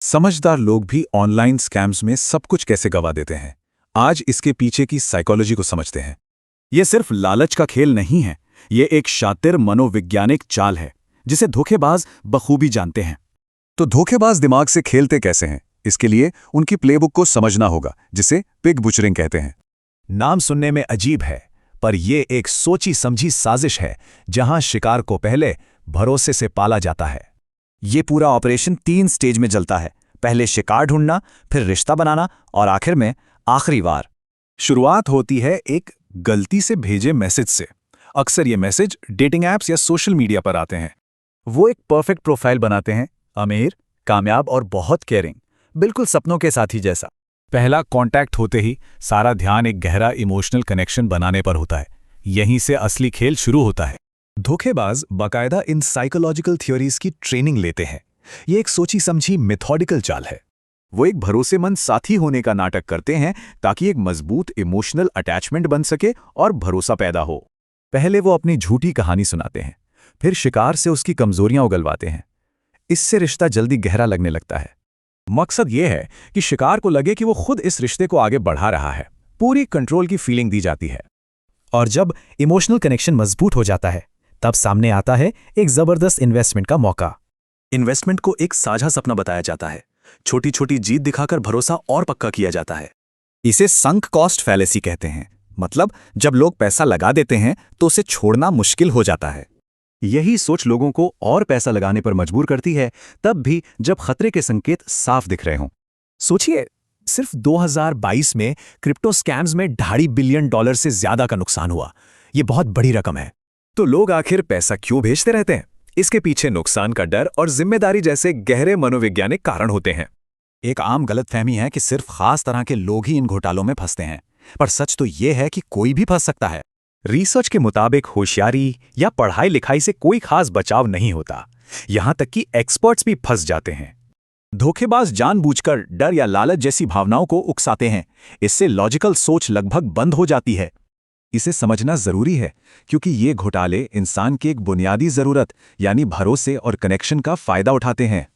समझदार लोग भी ऑनलाइन स्कैम्स में सब कुछ कैसे गवा देते हैं। आज इसके पीछे की साइकोलॉजी को समझते हैं। ये सिर्फ लालच का खेल नहीं है, ये एक शातिर मनोवैज्ञानिक चाल है जिसे धोखेबाज बखूबी जानते हैं। तो धोखेबाज दिमाग से खेलते कैसे हैं, इसके लिए उनकी प्लेबुक को समझना होगा, जिसे पिग बुचरिंग कहते हैं। नाम सुनने में अजीब है, पर यह एक सोची समझी साजिश है जहां शिकार को पहले भरोसे से पाला जाता है। ये पूरा ऑपरेशन 3 स्टेज में चलता है। पहले शिकार ढूंढना, फिर रिश्ता बनाना और आखिर में आखिरी वार। शुरुआत होती है एक गलती से भेजे मैसेज से। अक्सर ये मैसेज डेटिंग ऐप्स या सोशल मीडिया पर आते हैं। वो एक परफेक्ट प्रोफाइल बनाते हैं, अमीर, कामयाब और बहुत केयरिंग, बिल्कुल सपनों के साथी जैसा। पहला कांटेक्ट होते ही सारा ध्यान एक गहरा इमोशनल कनेक्शन बनाने पर होता है। यहीं से असली खेल शुरू होता है। धोखेबाज बाकायदा इन साइकोलॉजिकल थ्योरीज की ट्रेनिंग लेते हैं। ये एक सोची समझी मेथोडिकल चाल है। वो एक भरोसेमंद साथी होने का नाटक करते हैं ताकि एक मजबूत इमोशनल अटैचमेंट बन सके और भरोसा पैदा हो। पहले वो अपनी झूठी कहानी सुनाते हैं, फिर शिकार से उसकी कमजोरियां उगलवाते हैं। इससे रिश्ता जल्दी गहरा लगने लगता है। मकसद ये है कि शिकार को लगे कि वो खुद इस रिश्ते को आगे बढ़ा रहा है। पूरी कंट्रोल की फीलिंग दी जाती है। और जब इमोशनल कनेक्शन मजबूत हो जाता है, तब सामने आता है एक जबरदस्त इन्वेस्टमेंट का मौका। इन्वेस्टमेंट को एक साझा सपना बताया जाता है। छोटी छोटी जीत दिखाकर भरोसा और पक्का किया जाता है। इसे संक कॉस्ट फैलेसी कहते हैं। मतलब जब लोग पैसा लगा देते हैं तो उसे छोड़ना मुश्किल हो जाता है। यही सोच लोगों को और पैसा लगाने पर मजबूर करती है, तब भी जब खतरे के संकेत साफ दिख रहे हों। सोचिए, सिर्फ 2022 में क्रिप्टो स्कैम्स में $2.5 बिलियन से ज्यादा का नुकसान हुआ। ये बहुत बड़ी रकम है। तो लोग आखिर पैसा क्यों भेजते रहते हैं? इसके पीछे नुकसान का डर और जिम्मेदारी जैसे गहरे मनोवैज्ञानिक कारण होते हैं। एक आम गलतफहमी है कि सिर्फ खास तरह के लोग ही इन घोटालों में फंसते हैं, पर सच तो ये है कि कोई भी फंस सकता है। रिसर्च के मुताबिक होशियारी या पढ़ाई लिखाई से कोई खास बचाव नहीं होता। यहां तक कि एक्सपर्ट्स भी फंस जाते हैं। धोखेबाज जानबूझकर डर या लालच जैसी भावनाओं को उकसाते हैं। इससे लॉजिकल सोच लगभग बंद हो जाती है। इसे समझना जरूरी है, क्योंकि ये घोटाले इंसान की एक बुनियादी जरूरत यानी भरोसे और कनेक्शन का फायदा उठाते हैं।